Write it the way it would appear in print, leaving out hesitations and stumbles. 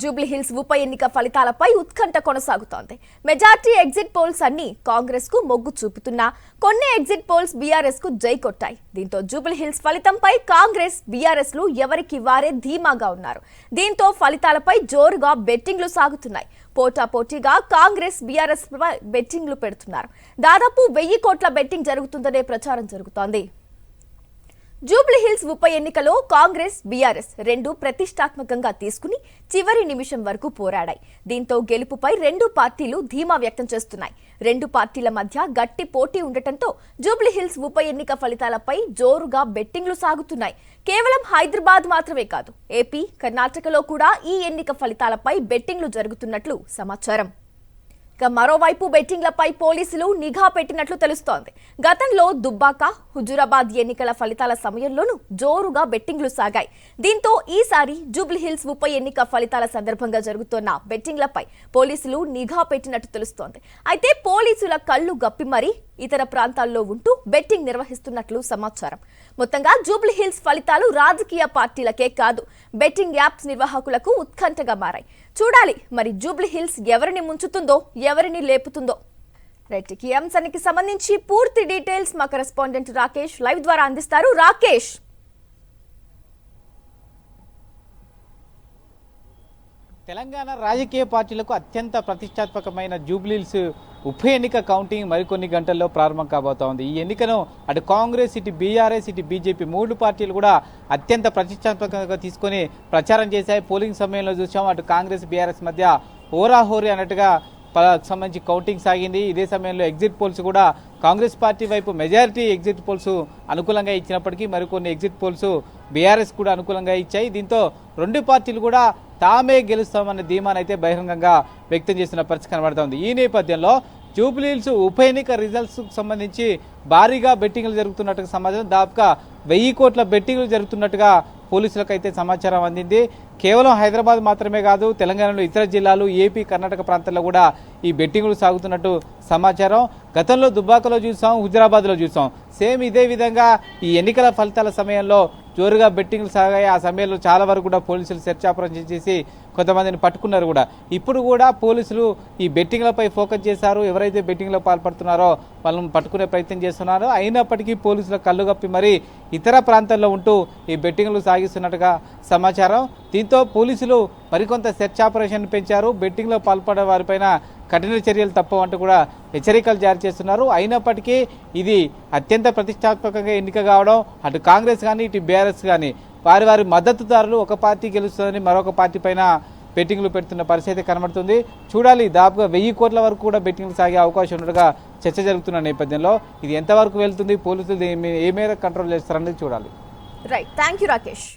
జూబ్లీహిల్స్ ఉప ఎన్నిక ఫలితాలపై ఉత్కంఠ కొనసాగుతోంది. మెజార్టీ ఎగ్జిట్ పోల్స్ అన్ని కాంగ్రెస్ కు మొగ్గు చూపుతున్నా కొన్ని ఎగ్జిట్ పోల్స్ బీఆర్ఎస్ కు జై కొట్టాయి. దీంతో జూబ్లీహిల్స్ ఫలితంపై కాంగ్రెస్ బీఆర్ఎస్ లు ఎవరికి వారే ధీమాగా ఉన్నారు. దీంతో ఫలితాలపై జోరుగా బెట్టింగ్లు సాగుతున్నాయి. పోటాపోటీగా కాంగ్రెస్ బీఆర్ఎస్ బెట్టింగ్లు పెడుతున్నారు. దాదాపు 1000 కోట్ల బెట్టింగ్ జరుగుతుందనే ప్రచారం జరుగుతోంది. జూబ్లీహిల్స్ ఉప ఎన్నికలో కాంగ్రెస్ బీఆర్ఎస్ రెండు ప్రతిష్టాత్మకంగా తీసుకుని చివరి నిమిషం వరకు పోరాడాయి. దీంతో గెలుపుపై రెండు పార్టీలు ధీమా వ్యక్తం చేస్తున్నాయి. రెండు పార్టీల మధ్య గట్టి పోటీ ఉండటంతో జూబ్లీహిల్స్ ఉప ఎన్నిక ఫలితాలపై జోరుగా బెట్టింగ్లు సాగుతున్నాయి. కేవలం హైదరాబాద్ మాత్రమే కాదు, ఏపీ, కర్ణాటకలో కూడా ఈ ఎన్నిక ఫలితాలపై బెట్టింగ్లు జరుగుతున్నట్లు సమాచారం. మరోవైపు బెట్టింగ్లపై పోలీసులు నిఘా పెట్టినట్లు తెలుస్తోంది. గతంలో దుబ్బాక, హుజూరాబాద్ ఎన్నికల ఫలితాల సమయంలోనూ జోరుగా బెట్టింగ్లు సాగాయి. దీంతో ఈసారి జూబ్లీహిల్స్ ఉప ఎన్నిక ఫలితాల సందర్భంగా జరుగుతున్న బెట్టింగ్లపై పోలీసులు నిఘా పెట్టినట్టు తెలుస్తోంది. అయితే పోలీసుల కళ్లు గప్పి మరీ ఇతర ప్రాంతాల్లో ఉంటూ బెట్టింగ్ నిర్వహిస్తున్నట్లు సమాచారం. మొత్తంగా జూబ్లీహిల్స్ ఫలితాలు రాజకీయ పార్టీలకే కాదు, బెట్టింగ్ యాప్స్ నిర్వాహకులకు ఉత్కంఠగా మారాయి. చూడాలి మరి జూబ్లీహిల్స్ ఎవరిని ముంచుతుందో, ఎవరిని లేపుతుందో. రైట్, ఈ అంశానికి సంబంధించి పూర్తి డీటెయిల్స్ మా కరెస్పాండెంట్ రాకేష్ లైవ్ ద్వారా అందిస్తారు. రాకేష్, తెలంగాణ రాజకీయ పార్టీలకు అత్యంత ప్రతిష్టాత్మకమైన జూబ్లీహిల్స్ ఉప ఎన్నిక కౌంటింగ్ మరికొన్ని గంటల్లో ప్రారంభం కాబోతోంది. ఈ ఎన్నికను అటు కాంగ్రెస్, ఇటు బీఆర్ఎస్, ఇటు బీజేపీ మూడు పార్టీలు కూడా అత్యంత ప్రతిష్టాత్మకంగా తీసుకొని ప్రచారం చేశాయి. పోలింగ్ సమయంలో చూసాం, అటు కాంగ్రెస్ బీఆర్ఎస్ మధ్య హోరాహోరీ అన్నట్టుగా సంబంధించి కౌంటింగ్ సాగింది. ఇదే సమయంలో ఎగ్జిట్ పోల్స్ కూడా కాంగ్రెస్ పార్టీ వైపు మెజారిటీ ఎగ్జిట్ పోల్స్ అనుకూలంగా ఇచ్చినప్పటికీ మరికొన్ని ఎగ్జిట్ పోల్స్ బీఆర్ఎస్ కూడా అనుకూలంగా ఇచ్చాయి. దీంతో రెండు పార్టీలు కూడా తామే గెలుస్తామన్న ధీమానైతే బహిరంగంగా వ్యక్తం చేస్తున్న పరిస్థితి కనబడుతోంది. ఈ నేపథ్యంలో జూబ్లీహిల్స్ ఉప ఎన్నిక రిజల్ట్స్ సంబంధించి భారీగా బెట్టింగ్లు జరుగుతున్నట్టుగా సమాచారం. దాదాపుగా 1000 కోట్ల బెట్టింగ్లు జరుగుతున్నట్టుగా పోలీసులకు అయితే సమాచారం అందింది. కేవలం హైదరాబాద్ మాత్రమే కాదు, తెలంగాణలో ఇతర జిల్లాలు, ఏపీ, కర్ణాటక ప్రాంతాల్లో కూడా ఈ బెట్టింగ్లు సాగుతున్నట్టు సమాచారం. గతంలో దుబ్బాకలో చూసాం, హుజూరాబాద్లో చూసాం. సేమ్ ఇదే విధంగా ఈ ఎన్నికల ఫలితాల సమయంలో జోరుగా బెట్టింగ్లు సాగాయి. ఆ సమయంలో చాలా వరకు కూడా పోలీసులు సెర్చ్ ఆపరేషన్ చేసి కొంతమందిని పట్టుకున్నారు కూడా. ఇప్పుడు కూడా పోలీసులు ఈ బెట్టింగ్లపై ఫోకస్ చేశారు. ఎవరైతే బెట్టింగ్లో పాల్పడుతున్నారో వాళ్ళని పట్టుకునే ప్రయత్నం చేస్తున్నారో, అయినప్పటికీ పోలీసుల కళ్ళు కప్పి మరీ ఇతర ప్రాంతాల్లో ఉంటూ ఈ బెట్టింగ్లు సాగిస్తున్నట్టుగా సమాచారం. దీంతో పోలీసులు మరికొంత సెర్చ్ ఆపరేషన్ పెంచారు. బెట్టింగ్లో పాల్పడే వారిపైన కఠిన చర్యలు తప్పవంటూ కూడా హెచ్చరికలు జారీ చేస్తున్నారు. అయినప్పటికీ ఇది అత్యంత ప్రతిష్టాత్మకంగా ఎన్నిక కావడం, అటు కాంగ్రెస్ కానీ ఇటు బీఆర్ఎస్ కానీ వారి వారి మద్దతుదారులు ఒక పార్టీ గెలుస్తుందని మరొక పార్టీ పైన బెట్టింగ్లు పెడుతున్న పరిస్థితి కనబడుతుంది. చూడాలి, దాదాపుగా 1000 కోట్ల వరకు కూడా బెట్టింగ్లు సాగే అవకాశం ఉన్నట్టుగా చర్చ జరుగుతున్న నేపథ్యంలో ఇది ఎంతవరకు వెళ్తుంది, పోలీసులు ఏ మేరకు కంట్రోల్ చేస్తారనేది చూడాలి. Right, thank you Rakesh.